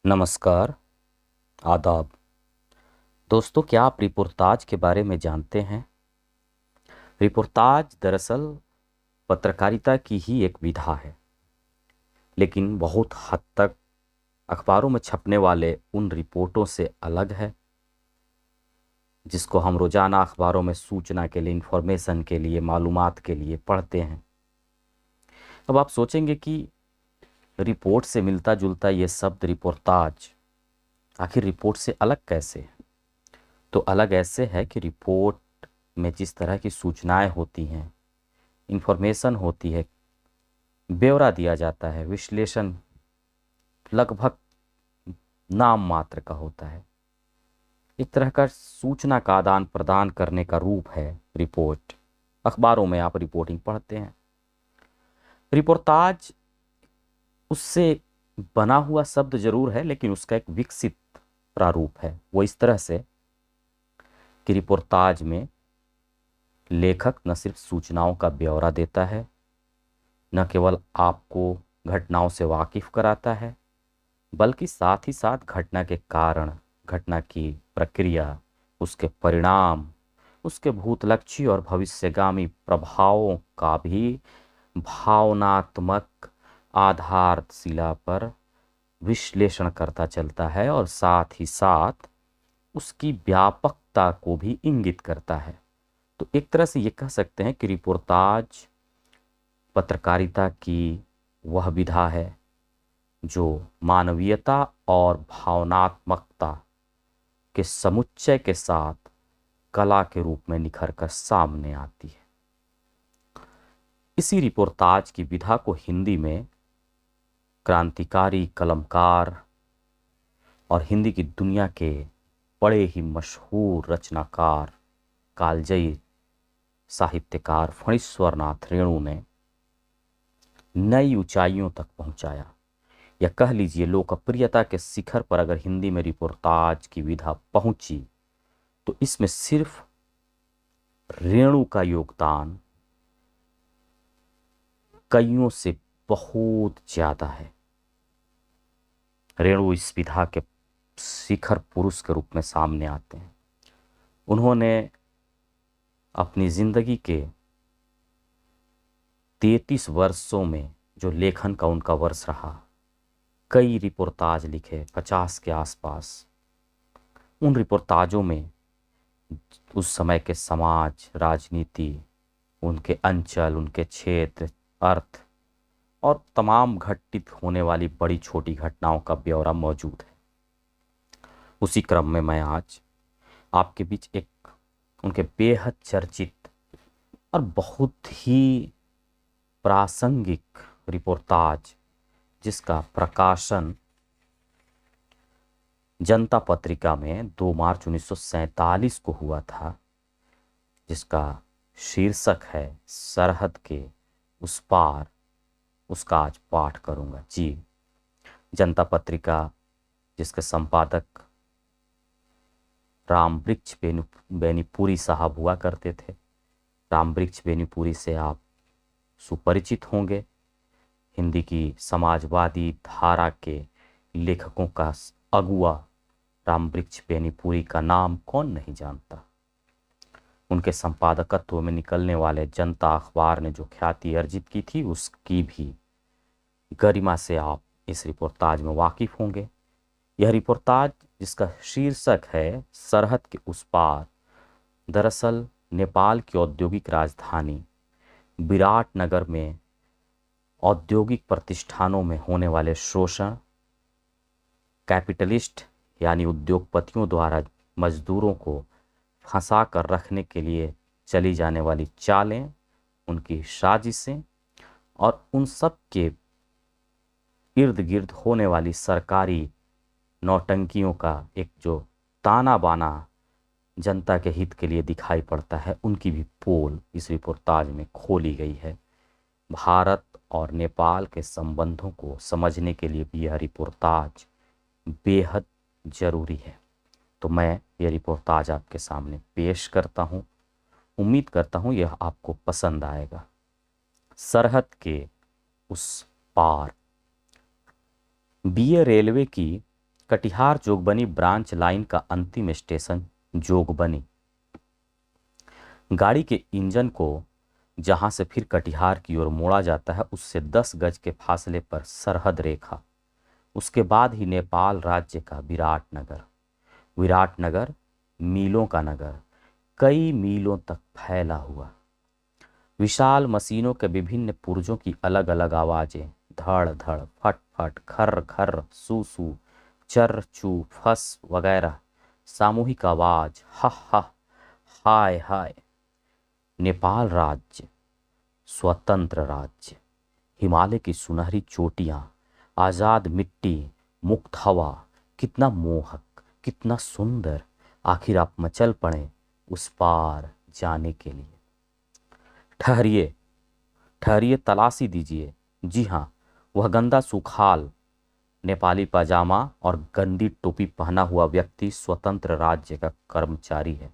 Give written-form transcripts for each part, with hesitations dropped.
नमस्कार, आदाब। दोस्तों, क्या आप रिपोर्ताज के बारे में जानते हैं? रिपोर्ताज दरअसल पत्रकारिता की ही एक विधा है, लेकिन बहुत हद तक अखबारों में छपने वाले उन रिपोर्टों से अलग है जिसको हम रोज़ाना अखबारों में सूचना के लिए, इंफॉर्मेशन के लिए, मालूमात के लिए पढ़ते हैं। अब आप सोचेंगे कि रिपोर्ट से मिलता जुलता ये शब्द रिपोर्ताज आखिर रिपोर्ट से अलग कैसे है? तो अलग ऐसे है कि रिपोर्ट में जिस तरह की सूचनाएं होती हैं, इंफॉर्मेशन होती है, ब्यौरा दिया जाता है, विश्लेषण लगभग नाम मात्र का होता है। एक तरह का सूचना का आदान प्रदान करने का रूप है रिपोर्ट। अखबारों में आप रिपोर्टिंग पढ़ते हैं। रिपोर्ताज उससे बना हुआ शब्द जरूर है, लेकिन उसका एक विकसित प्रारूप है। वो इस तरह से कि रिपोर्ताज में लेखक न सिर्फ सूचनाओं का ब्यौरा देता है, न केवल आपको घटनाओं से वाकिफ कराता है, बल्कि साथ ही साथ घटना के कारण, घटना की प्रक्रिया, उसके परिणाम, उसके भूतलक्षी और भविष्यगामी प्रभावों का भी भावनात्मक आधारशिला पर विश्लेषण करता चलता है और साथ ही साथ उसकी व्यापकता को भी इंगित करता है। तो एक तरह से ये कह सकते हैं कि रिपोर्ताज पत्रकारिता की वह विधा है जो मानवीयता और भावनात्मकता के समुच्चय के साथ कला के रूप में निखर कर सामने आती है। इसी रिपोर्ताज की विधा को हिंदी में क्रांतिकारी कलमकार और हिंदी की दुनिया के बड़े ही मशहूर रचनाकार, कालजयी साहित्यकार फणीश्वर नाथ रेणु ने नई ऊंचाइयों तक पहुंचाया। या कह लीजिए, लोकप्रियता के शिखर पर अगर हिंदी में रिपोर्ताज की विधा पहुंची तो इसमें सिर्फ रेणु का योगदान कईयों से बहुत ज्यादा है। रेणु इस विधा के शिखर पुरुष के रूप में सामने आते हैं। उन्होंने अपनी जिंदगी के 33 वर्षों में, जो लेखन का उनका वर्ष रहा, कई रिपोर्ताज लिखे, 50 के आसपास। उन रिपोर्ताजों में उस समय के समाज, राजनीति, उनके अंचल, उनके क्षेत्र, अर्थ और तमाम घटित होने वाली बड़ी छोटी घटनाओं का ब्यौरा मौजूद है। उसी क्रम में मैं आज आपके बीच एक उनके बेहद चर्चित और बहुत ही प्रासंगिक रिपोर्ताज, जिसका प्रकाशन जनता पत्रिका में 2 मार्च 1947 को हुआ था, जिसका शीर्षक है सरहद के उस पार, उसका आज पाठ करूंगा। जी, जनता पत्रिका जिसके संपादक रामवृक्ष बेनीपुरी साहब हुआ करते थे। रामवृक्ष बेनीपुरी से आप सुपरिचित होंगे। हिंदी की समाजवादी धारा के लेखकों का अगुआ रामवृक्ष बेनीपुरी का नाम कौन नहीं जानता। उनके संपादकत्व में निकलने वाले जनता अखबार ने जो ख्याति अर्जित की थी, उसकी भी गरिमा से आप इस रिपोर्ताज में वाकिफ होंगे। यह रिपोर्ताज, जिसका शीर्षक है सरहद के उस पार, दरअसल नेपाल की औद्योगिक राजधानी विराटनगर में औद्योगिक प्रतिष्ठानों में होने वाले शोषण, कैपिटलिस्ट यानी उद्योगपतियों द्वारा मजदूरों को फंसा कर रखने के लिए चली जाने वाली चालें, उनकी साजिशें और उन सब के इर्द गिर्द होने वाली सरकारी नौटंकियों का एक जो ताना बाना जनता के हित के लिए दिखाई पड़ता है, उनकी भी पोल इस रिपोर्ताज में खोली गई है। भारत और नेपाल के संबंधों को समझने के लिए भी यह रिपोर्ताज बेहद जरूरी है। तो मैं यह रिपोर्ताज आपके सामने पेश करता हूँ। उम्मीद करता हूँ यह आपको पसंद आएगा। सरहद के उस पार। बीए रेलवे की कटिहार जोगबनी ब्रांच लाइन का अंतिम स्टेशन जोगबनी। गाड़ी के इंजन को जहां से फिर कटिहार की ओर मोड़ा जाता है उससे 10 गज के फासले पर सरहद रेखा, उसके बाद ही नेपाल राज्य का विराटनगर। विराटनगर मीलों का नगर, कई मीलों तक फैला हुआ। विशाल मशीनों के विभिन्न पुर्जों की अलग अलग आवाजें, धड़ धड़, फट फट, खर खर, सू सू, चर चू, फस वगैरह, सामूहिक आवाज, हा हा, हाय हाय। नेपाल राज्य, स्वतंत्र राज्य, हिमालय की सुनहरी चोटियां, आजाद मिट्टी, मुक्त हवा, कितना मोहक, कितना सुंदर। आखिर आप मचल पड़े उस पार जाने के लिए। ठहरिए ठहरिए, तलाशी दीजिए। जी हाँ, वह गंदा सुखाल नेपाली पाजामा और गंदी टोपी पहना हुआ व्यक्ति स्वतंत्र राज्य का कर्मचारी है।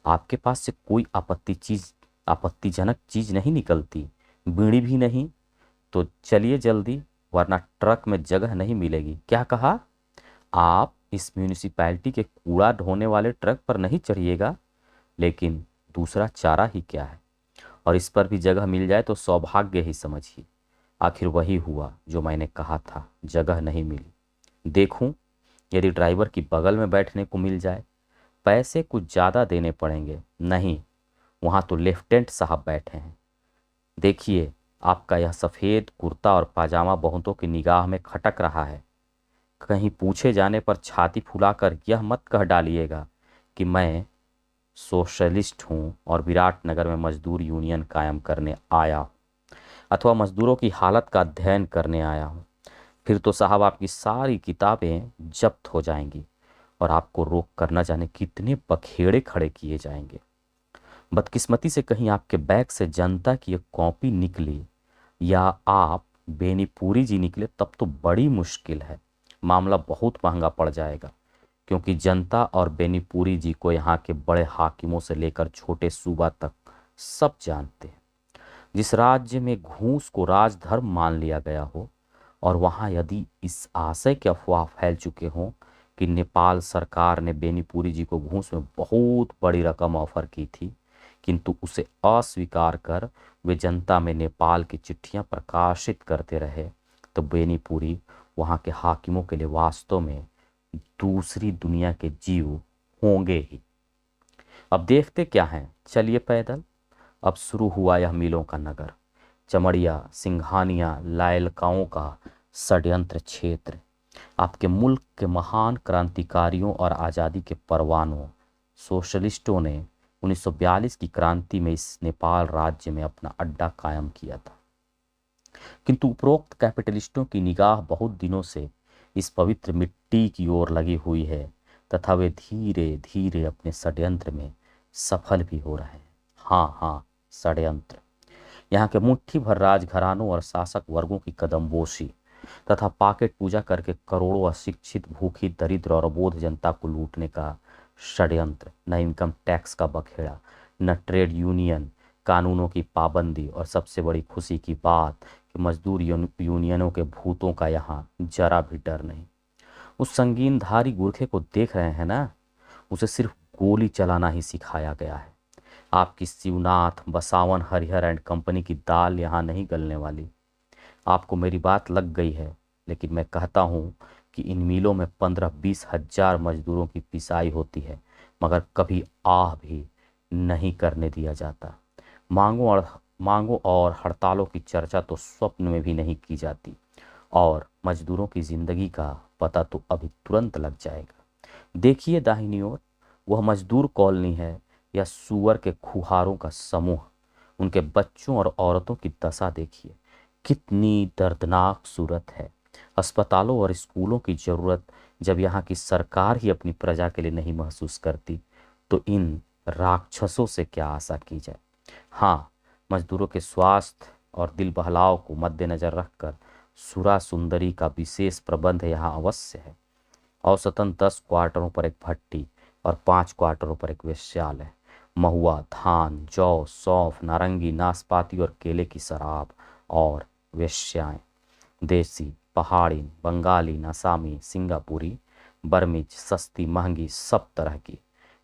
आपके पास से कोई आपत्तिजनक चीज नहीं निकलती, बीड़ी भी नहीं? तो चलिए जल्दी, वरना ट्रक में जगह नहीं मिलेगी। क्या कहा? आप इस म्यूनिसिपैलिटी के कूड़ा ढोने वाले ट्रक पर नहीं चढ़िएगा, लेकिन दूसरा चारा ही क्या है? और इस पर भी जगह मिल जाए तो सौभाग्य ही समझिए। आखिर वही हुआ जो मैंने कहा था, जगह नहीं मिली। देखूं, यदि ड्राइवर की बगल में बैठने को मिल जाए। पैसे कुछ ज़्यादा देने पड़ेंगे। नहीं, वहाँ तो लेफ्टेनेंट साहब बैठे हैं। देखिए, आपका यह सफ़ेद कुर्ता और पाजामा बहुतों की निगाह में खटक रहा है। कहीं पूछे जाने पर छाती फुलाकर यह मत कह डालिएगा कि मैं सोशलिस्ट हूँ और विराटनगर में मजदूर यूनियन कायम करने आया हूँ, अथवा मजदूरों की हालत का अध्ययन करने आया हूँ। फिर तो साहब आपकी सारी किताबें जब्त हो जाएंगी और आपको रोक कर न जाने कितने बखेड़े खड़े किए जाएंगे। बदकिस्मती से कहीं आपके बैग से जनता की एक कॉपी निकली या आप बेनीपुरी जी निकले, तब तो बड़ी मुश्किल है। मामला बहुत महंगा पड़ जाएगा, क्योंकि जनता और बेनीपुरी जी को यहाँ के बड़े हाकिमों से लेकर छोटे सूबा तक सब जानते हैं। जिस राज्य में घूस को राजधर्म मान लिया गया हो, और वहाँ यदि इस आशय के अफवाह फैल चुके हों कि नेपाल सरकार ने बेनीपुरी जी को घूस में बहुत बड़ी रकम ऑफर की थी, किंतु उसे अस्वीकार कर वे जनता में नेपाल की चिट्ठियां प्रकाशित करते रहे, तो बेनीपुरी वहाँ के हाकिमों के लिए वास्तव में दूसरी दुनिया के जीव होंगे ही। अब देखते क्या हैं, चलिए पैदल। अब शुरू हुआ यह मीलों का नगर, चमड़िया सिंघानिया लायलकाओं का षड्यंत्र क्षेत्र। आपके मुल्क के महान क्रांतिकारियों और आज़ादी के परवानों सोशलिस्टों ने 1942 की क्रांति में इस नेपाल राज्य में अपना अड्डा कायम किया था। किंतु उपरोक्त कैपिटलिस्टों की निगाह बहुत दिनों से इस पवित्र मिट्टी की ओर लगी हुई है, तथा वे धीरे धीरे अपने षड्यंत्र में सफल भी हो रहे हैं। हाँ हाँ, षड्यंत्र। यहाँ के मुट्ठी भर राजघरानों और शासक वर्गों की कदमबोशी तथा पॉकेट पूजा करके करोड़ों अशिक्षित, भूखी, दरिद्र और अबोध जनता को लूटने का षड्यंत्र। न इनकम टैक्स का बखेड़ा, न ट्रेड यूनियन कानूनों की पाबंदी, और सबसे बड़ी खुशी की बात कि मजदूर यूनियनों के भूतों का यहाँ जरा भी डर नहीं। उस संगीनधारी गुरखे को देख रहे हैं ना, उसे सिर्फ गोली चलाना ही सिखाया गया है। आपकी शिवनाथ, बसावन, हरिहर एंड कंपनी की दाल यहाँ नहीं गलने वाली। आपको मेरी बात लग गई है, लेकिन मैं कहता हूँ कि इन मिलों में 15-20 हजार मजदूरों की पिसाई होती है, मगर कभी आह भी नहीं करने दिया जाता। मांगों और हड़तालों की चर्चा तो स्वप्न में भी नहीं की जाती, और मजदूरों की जिंदगी का पता तो अभी तुरंत लग जाएगा। देखिए दाहिनी ओर, वह मजदूर कॉलोनी है या सुअर के खुहारों का समूह। उनके बच्चों और औरतों की दशा देखिए, कितनी दर्दनाक सूरत है। अस्पतालों और स्कूलों की जरूरत जब यहाँ की सरकार ही अपनी प्रजा के लिए नहीं महसूस करती, तो इन राक्षसों से क्या आशा की जाए। हाँ, मजदूरों के स्वास्थ्य और दिल बहलाव को मद्देनजर रखकर सुरा सुंदरी का विशेष प्रबंध यहाँ अवश्य है। औसतन 10 क्वार्टरों पर एक भट्टी और 5 क्वार्टरों पर एक वेश्यालय। महुआ, धान, जौ, सौंफ, नारंगी, नाशपाती और केले की शराब और वेश्याएं। देसी, पहाड़ी, बंगाली, असमी, सिंगापुरी, बरमिज सस्ती महंगी सब तरह की।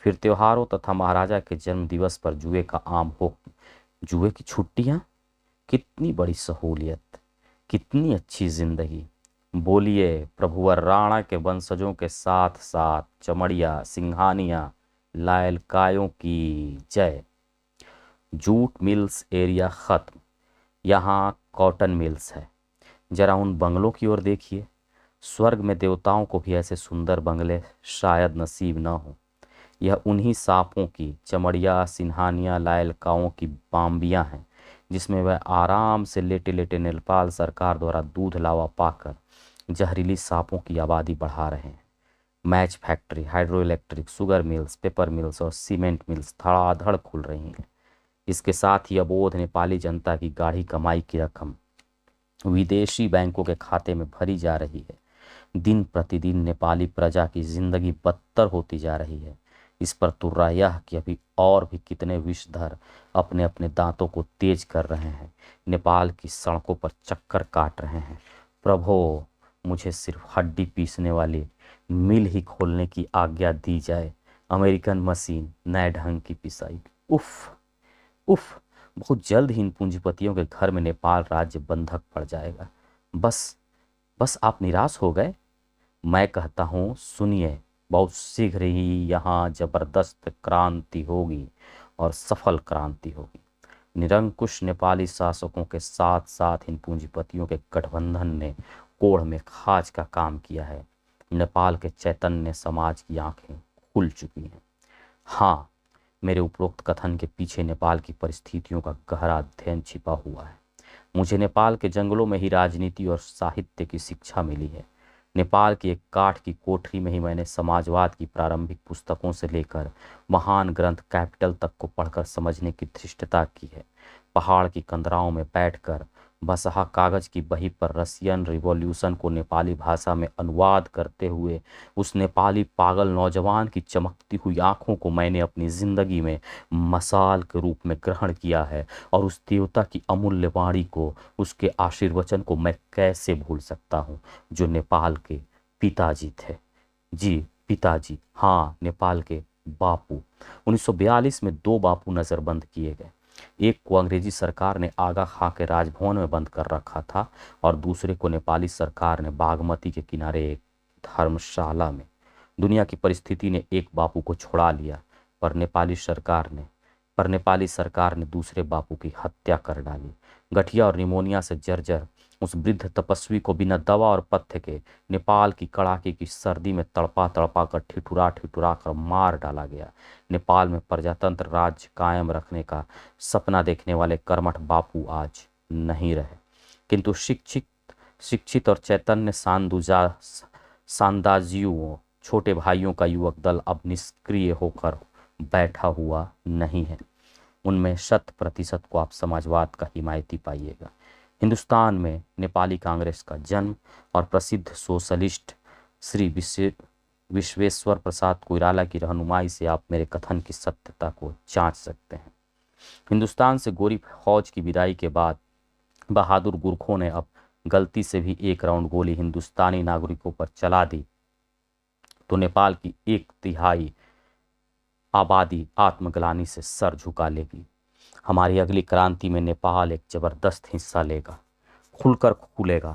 फिर त्योहारों तथा महाराजा के जन्म दिवस पर जुए का आम हो। जुए की छुट्टियां, कितनी बड़ी सहूलियत, कितनी अच्छी जिंदगी। बोलिए प्रभुवर राणा के वंशजों के साथ साथ चमड़िया सिंघानिया लायलकायों की जय। जूट मिल्स एरिया खत्म, यहाँ कॉटन मिल्स है। जरा उन बंगलों की ओर देखिए। स्वर्ग में देवताओं को भी ऐसे सुंदर बंगले शायद नसीब न हो। यह उन्हीं सांपों की, चमड़िया सिंहानिया लायलकाओं की बाम्बियां हैं जिसमें वह आराम से लेटे लेटे नेपाल सरकार द्वारा दूध लावा पाकर जहरीली सांपों की आबादी बढ़ा रहे हैं। Match factory, hydro electric, sugar mills, paper mills और सीमेंट मिल्स धड़ाधड़ खुल रही हैं। इसके साथ ही अबोध नेपाली जनता की गाढ़ी कमाई की रकम विदेशी बैंकों के खाते में भरी जा रही है। दिन प्रतिदिन नेपाली प्रजा की जिंदगी बदतर होती जा रही है। इस पर तुर्रा यह कि अभी और भी कितने विषधर अपने अपने दांतों को तेज कर रहे हैं, नेपाल की सड़कों पर चक्कर काट रहे हैं। प्रभो, मुझे सिर्फ हड्डी पीसने वाली मिल ही खोलने की आज्ञा दी जाए। अमेरिकन मशीन, नए ढंग की पिसाई। उफ उफ, बहुत जल्द ही इन पूंजीपतियों के घर में नेपाल राज्य बंधक पड़ जाएगा। बस बस आप निराश हो गए? मैं कहता हूँ सुनिए, बहुत शीघ्र ही यहाँ जबरदस्त क्रांति होगी और सफल क्रांति होगी। निरंकुश नेपाली शासकों के साथ साथ इन पूंजीपतियों के गठबंधन ने कोढ़ में खाज का काम किया है। नेपाल के चैतन्य समाज की आंखें खुल चुकी हैं। हाँ, मेरे उपरोक्त कथन के पीछे नेपाल की परिस्थितियों का गहरा अध्ययन छिपा हुआ है। मुझे नेपाल के जंगलों में ही राजनीति और साहित्य की शिक्षा मिली है। नेपाल की एक काठ की कोठरी में ही मैंने समाजवाद की प्रारंभिक पुस्तकों से लेकर महान ग्रंथ कैपिटल तक को पढ़कर समझने की धृष्टता की है। पहाड़ की कंदराओं में बैठकर बसहा कागज की बही पर रसियन रिवॉल्यूशन को नेपाली भाषा में अनुवाद करते हुए उस नेपाली पागल नौजवान की चमकती हुई आंखों को मैंने अपनी जिंदगी में मसाल के रूप में ग्रहण किया है। और उस देवता की अमूल्य वाणी को, उसके आशीर्वचन को मैं कैसे भूल सकता हूँ जो नेपाल के पिताजी थे। जी पिताजी, हाँ, नेपाल के बापू। 1942 में दो बापू नज़रबंद किए गए। एक को अंग्रेजी सरकार ने आगा खां के राजभवन में बंद कर रखा था और दूसरे को नेपाली सरकार ने बागमती के किनारे एक धर्मशाला में। दुनिया की परिस्थिति ने एक बापू को छुड़ा लिया, पर नेपाली सरकार ने दूसरे बापू की हत्या कर डाली। गठिया और निमोनिया से जर्जर उस वृद्ध तपस्वी को बिना दवा और पथ्य के नेपाल की कड़ाके की सर्दी में तड़पा तड़पा कर ठिठुरा ठिठुरा कर मार डाला गया। नेपाल में प्रजातंत्र राज्य कायम रखने का सपना देखने वाले कर्मठ बापू आज नहीं रहे, किंतु शिक्षित और चैतन्य सांदाजियों छोटे भाइयों का युवक दल अब निष्क्रिय होकर बैठा हुआ नहीं है। उनमें 100% को आप समाजवाद का हिमायती पाइएगा। हिंदुस्तान में नेपाली कांग्रेस का जन्म और प्रसिद्ध सोशलिस्ट श्री विश्वेश्वर प्रसाद कोइराला की रहनुमाई से आप मेरे कथन की सत्यता को जांच सकते हैं। हिंदुस्तान से गोरी फौज की विदाई के बाद बहादुर गुरखों ने अब गलती से भी एक राउंड गोली हिंदुस्तानी नागरिकों पर चला दी तो नेपाल की 1/3 आबादी आत्मग्लानि से सर झुका लेगी। हमारी अगली क्रांति में नेपाल एक जबरदस्त हिस्सा लेगा, खुलकर खुलेगा,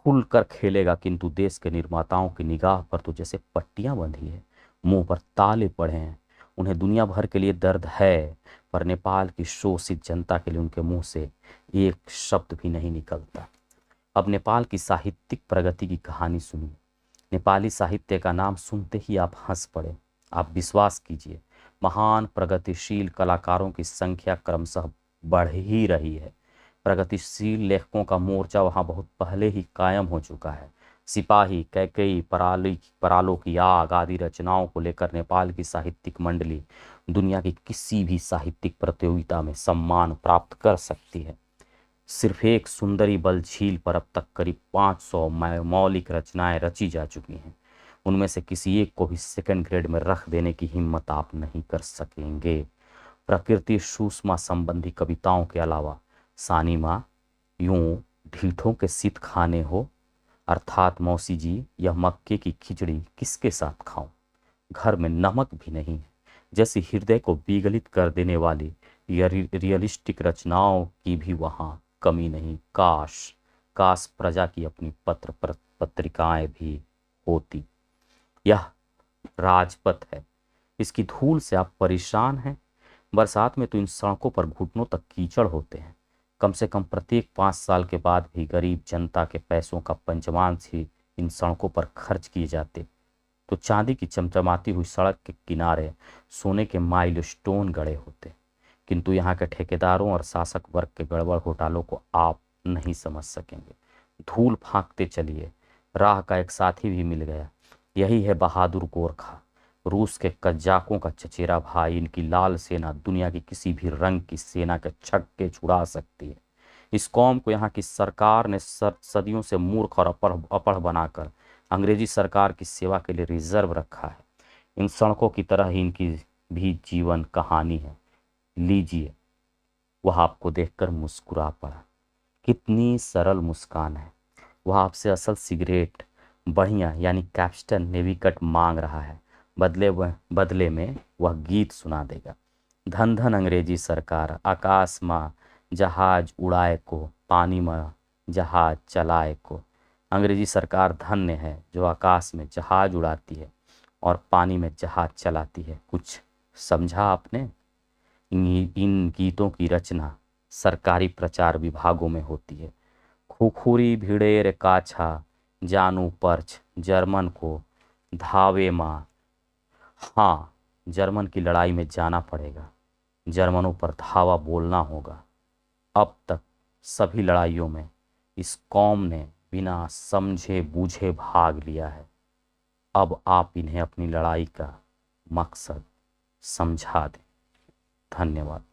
खुलकर खेलेगा, किंतु देश के निर्माताओं की निगाह पर तो जैसे पट्टियां बंधी है, मुंह पर ताले पड़े हैं। उन्हें दुनिया भर के लिए दर्द है, पर नेपाल की शोषित जनता के लिए उनके मुंह से एक शब्द भी नहीं निकलता। अब नेपाल की साहित्यिक प्रगति की कहानी सुनिए। नेपाली साहित्य का नाम सुनते ही आप हंस पड़े। आप विश्वास कीजिए, महान प्रगतिशील कलाकारों की संख्या क्रमशः बढ़ ही रही है। प्रगतिशील लेखकों का मोर्चा वहां बहुत पहले ही कायम हो चुका है। सिपाही, कैकेयी, परालो की आग आदि रचनाओं को लेकर नेपाल की साहित्यिक मंडली दुनिया की किसी भी साहित्यिक प्रतियोगिता में सम्मान प्राप्त कर सकती है। सिर्फ एक सुंदरी बल झील पर अब तक करीब 500 मौलिक रचनाएं रची जा चुकी हैं। उनमें से किसी एक को भी सेकंड ग्रेड में रख देने की हिम्मत आप नहीं कर सकेंगे। प्रकृति सुषमा संबंधी कविताओं के अलावा सानी माँ, यूं ढीठों के शीत खाने हो, अर्थात मौसी जी, यह मक्के की खिचड़ी किसके साथ खाऊं? घर में नमक भी नहीं है। जैसे हृदय को विगलित कर देने वाली रियलिस्टिक रचनाओं की भी वहां कमी नहीं। काश काश प्रजा की अपनी पत्रिकाएं भी होती। यह राजपथ है, इसकी धूल से आप परेशान हैं। बरसात में तो इन सड़कों पर घुटनों तक कीचड़ होते हैं। कम से कम प्रत्येक 5 साल के बाद भी गरीब जनता के पैसों का पंचमांश ही इन सड़कों पर खर्च किए जाते तो चांदी की चमचमाती हुई सड़क के किनारे सोने के माइलस्टोन गड़े होते। किंतु यहाँ के ठेकेदारों और शासक वर्ग के गड़बड़ घोटालों को आप नहीं समझ सकेंगे। धूल फांकते चलिए। राह का एक साथी भी मिल गया। यही है बहादुर गोरखा, रूस के कज्जाकों का चचेरा भाई। इनकी लाल सेना दुनिया की किसी भी रंग की सेना के छक्के छुड़ा सकती है। इस कौम को यहाँ की सरकार ने सदियों से मूर्ख और अपढ़ बनाकर अंग्रेजी सरकार की सेवा के लिए रिजर्व रखा है। इन सड़कों की तरह ही इनकी भी जीवन कहानी है। लीजिए। वह आपको देखकर मुस्कुरा पड़ा। कितनी सरल मुस्कान है। वह आपसे असल सिगरेट बढ़िया यानी कैप्स्टन नेवी कट मांग रहा है। बदले में वह गीत सुना देगा। धन धन अंग्रेजी सरकार, आकाश माँ जहाज उड़ाए को, पानी में जहाज चलाए को। अंग्रेजी सरकार धन्य है जो आकाश में जहाज उड़ाती है और पानी में जहाज चलाती है। कुछ समझा आपने? इन गीतों की रचना सरकारी प्रचार विभागों में होती है। खुखुरी भिड़ेर काछा जानू पर्च, जर्मन को धावे माँ। हाँ, जर्मन की लड़ाई में जाना पड़ेगा। जर्मनों पर धावा बोलना होगा। अब तक सभी लड़ाइयों में इस कौम ने बिना समझे बूझे भाग लिया है। अब आप इन्हें अपनी लड़ाई का मकसद समझा दें। धन्यवाद।